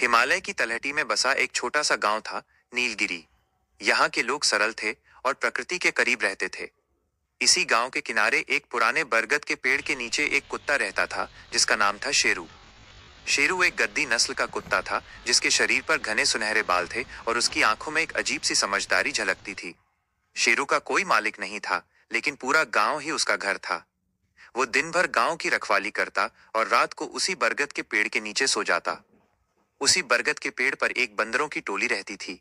हिमालय की तलहटी में बसा एक छोटा सा गांव था, नीलगिरी। यहाँ के लोग सरल थे और प्रकृति के करीब रहते थे। इसी गांव के किनारे एक पुराने बरगद के पेड़ के नीचे एक कुत्ता रहता था, जिसका नाम था शेरू। शेरू एक गद्दी नस्ल का कुत्ता था, जिसके शरीर पर घने सुनहरे बाल थे और उसकी आंखों में एक अजीब सी समझदारी झलकती थी। शेरू का कोई मालिक नहीं था, लेकिन पूरा गांव ही उसका घर था। वो दिन भर गांव की रखवाली करता और रात को उसी बरगद के पेड़ के नीचे सो जाता। उसी बरगद के पेड़ पर एक बंदरों की टोली रहती थी।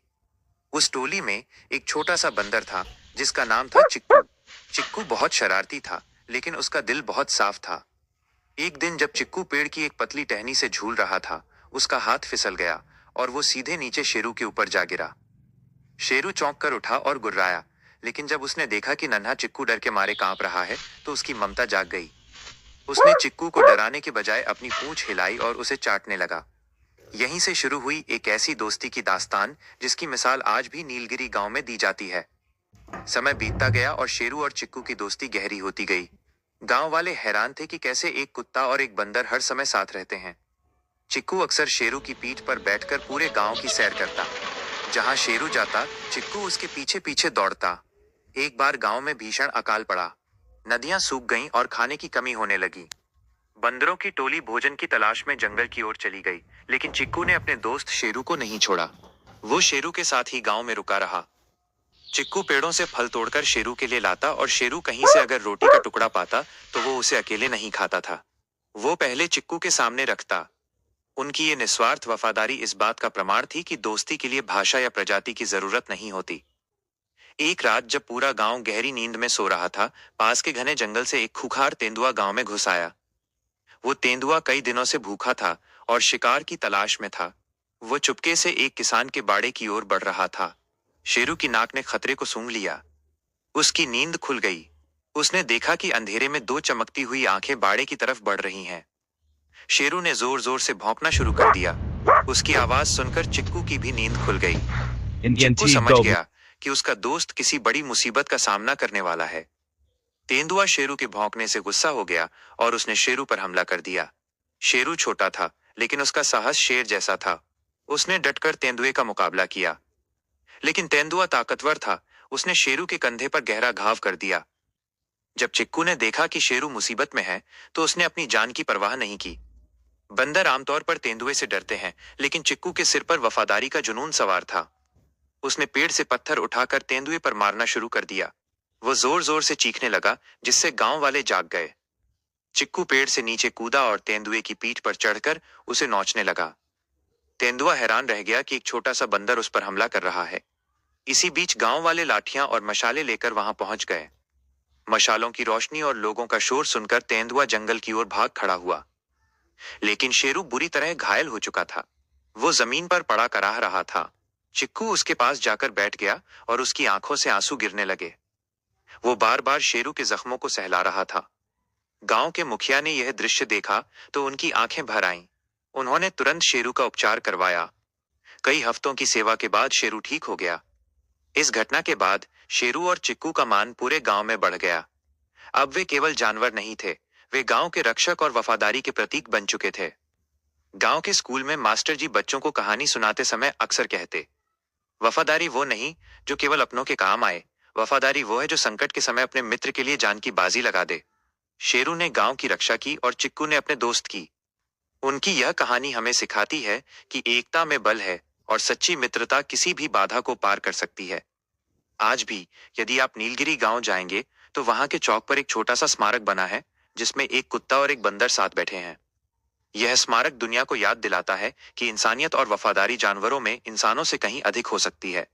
उस टोली में एक छोटा सा बंदर था, जिसका नाम था चिक्कू। चिक्कू बहुत शरारती था, लेकिन उसका दिल बहुत साफ था। एक दिन जब चिक्कू पेड़ की एक पतली टहनी से झूल रहा था, उसका हाथ फिसल गया और वो सीधे नीचे शेरू के ऊपर जा गिरा। शेरू चौंक कर उठा और गुर्राया, लेकिन जब उसने देखा कि नन्हा चिक्कू डर के मारे कांप रहा है, तो उसकी ममता जाग गई। उसने चिक्कू को डराने के बजाय अपनी पूंछ हिलाई और उसे चाटने लगा। यहीं से शुरू हुई एक ऐसी दोस्ती की दास्तान, जिसकी मिसाल आज भी नीलगिरी गांव में दी जाती है। समय बीतता गया और शेरू और चिक्कू की दोस्ती गहरी होती गई। गांव वाले हैरान थे कि कैसे एक कुत्ता और एक बंदर हर समय साथ रहते हैं। चिक्कू अक्सर शेरू की पीठ पर बैठकर पूरे गांव की सैर करता। जहां शेरू जाता, चिक्कू उसके पीछे पीछे दौड़ता। एक बार गांव में भीषण अकाल पड़ा। नदियां सूख गईं और खाने की कमी होने लगी। बंदरों की टोली भोजन की तलाश में जंगल की ओर चली गई, लेकिन चिक्कू ने अपने दोस्त शेरू को नहीं छोड़ा। वो शेरू के साथ ही गांव में रुका रहा। चिक्कू पेड़ों से फल तोड़कर शेरू के लिए लाता और शेरू कहीं से अगर रोटी का टुकड़ा पाता तो वो उसे अकेले नहीं खाता था। वो पहले चिक्कू के सामने रखता। उनकी ये निस्वार्थ वफादारी इस बात का प्रमाण थी कि दोस्ती के लिए भाषा या प्रजाति की जरूरत नहीं होती। एक रात जब पूरा गांव गहरी नींद में सो रहा था, पास के घने जंगल से एक खूंखार तेंदुआ गांव में घुस आया। वो तेंदुआ कई दिनों से भूखा था और शिकार की तलाश में था। वो चुपके से एक किसान के बाड़े की ओर बढ़ रहा था। शेरू की नाक ने खतरे को सूंघ लिया। उसकी नींद खुल गई। उसने देखा कि अंधेरे में दो चमकती हुई आंखें बाड़े की तरफ बढ़ रही हैं। शेरू ने जोर जोर से भौंकना शुरू कर दिया। उसकी आवाज सुनकर चिक्कू की भी नींद खुल गई। चिक्कू समझ गया कि उसका दोस्त किसी बड़ी मुसीबत का सामना करने वाला है। तेंदुआ शेरू के भौंकने से गुस्सा हो गया और उसने शेरू पर हमला कर दिया। शेरू छोटा था, लेकिन उसका साहस शेर जैसा था। उसने डटकर तेंदुए का मुकाबला किया, लेकिन तेंदुआ ताकतवर था। उसने शेरू के कंधे पर गहरा घाव कर दिया। जब चिक्कू ने देखा कि शेरू मुसीबत में है, तो उसने अपनी जान की परवाह नहीं की। बंदर आमतौर पर तेंदुए से डरते हैं, लेकिन चिक्कू के सिर पर वफादारी का जुनून सवार था। उसने पेड़ से पत्थर उठाकर तेंदुए पर मारना शुरू कर दिया। वो जोर जोर से चीखने लगा, जिससे गांव वाले जाग गए। चिक्कू पेड़ से नीचे कूदा और तेंदुए की पीठ पर चढ़कर उसे नोचने लगा। तेंदुआ हैरान रह गया कि एक छोटा सा बंदर उस पर हमला कर रहा है। इसी बीच गांव वाले लाठियां और मशाले लेकर वहां पहुंच गए। मशालों की रोशनी और लोगों का शोर सुनकर तेंदुआ जंगल की ओर भाग खड़ा हुआ, लेकिन शेरू बुरी तरह घायल हो चुका था। वो जमीन पर पड़ा कराह रहा था। चिक्कू उसके पास जाकर बैठ गया और उसकी आंखों से आंसू गिरने लगे। वो बार बार शेरू के जख्मों को सहला रहा था। गांव के मुखिया ने यह दृश्य देखा तो उनकी आंखें भर आईं। उन्होंने तुरंत शेरू का उपचार करवाया। कई हफ्तों की सेवा के बाद शेरू ठीक हो गया। इस घटना के बाद शेरू और चिक्कू का मान पूरे गांव में बढ़ गया। अब वे केवल जानवर नहीं थे, वे गांव के रक्षक और वफादारी के प्रतीक बन चुके थे। गांव के स्कूल में मास्टर जी बच्चों को कहानी सुनाते समय अक्सर कहते, वफादारी वो नहीं जो केवल अपनों के काम आए, वफादारी वो है जो संकट के समय अपने मित्र के लिए जान की बाजी लगा दे। शेरू ने गांव की रक्षा की और चिक्कू ने अपने दोस्त की। उनकी यह कहानी हमें सिखाती है कि एकता में बल है और सच्ची मित्रता किसी भी बाधा को पार कर सकती है। आज भी यदि आप नीलगिरी गांव जाएंगे, तो वहां के चौक पर एक छोटा सा स्मारक बना है, जिसमें एक कुत्ता और एक बंदर साथ बैठे हैं। यह स्मारक दुनिया को याद दिलाता है कि इंसानियत और वफादारी जानवरों में इंसानों से कहीं अधिक हो सकती है।